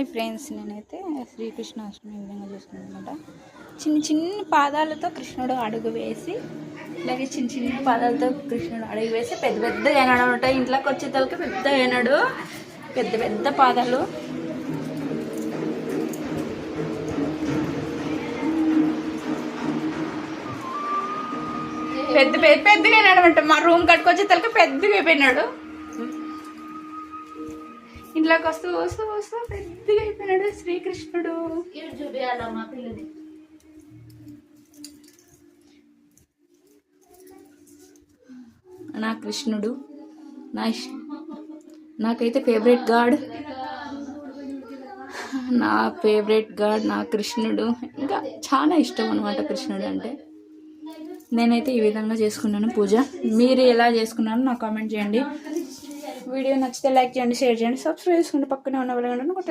Hi friends, నేనైతే శ్రీకృష్ణాష్టమి ఈ విధంగా చేసుకున్నాను అనమాట. చిన్న చిన్న పాదాలతో కృష్ణుడు అడుగు వేసి, ఇలాగే చిన్న చిన్న పాదాలతో కృష్ణుడు అడుగు వేసి పెద్ద పెద్ద ఏనాడు ఉంటాయి. ఇంట్లోకి వచ్చేతలకి పెద్ద ఏనాడు, పెద్ద పెద్ద పాదాలు. పెద్ద పెద్దగా అయినాడు అంట. మా రూమ్ కట్టుకొచ్చే తలకి పెద్దగా అయిపోయినాడు. ఇంట్లోకి వస్తూ వస్తూ వస్తూ పెద్దగా అయిపోయినాడు శ్రీకృష్ణుడు. నా కృష్ణుడు నాకైతే ఫేవరెట్ గాడ్, నా కృష్ణుడు. ఇంకా చాలా ఇష్టం అనమాట కృష్ణుడు అంటే. నేనైతే ఈ విధంగా చేసుకున్నాను పూజ. మీరు ఎలా చేసుకున్నారో నాకు కామెంట్ చేయండి. వీడియో నచ్చితే లైక్ చేయండి, షేర్ చేయండి, సబ్స్క్రైబ్ చేసుకుంటే పక్కనే ఉన్న బెల్ ఐకాన్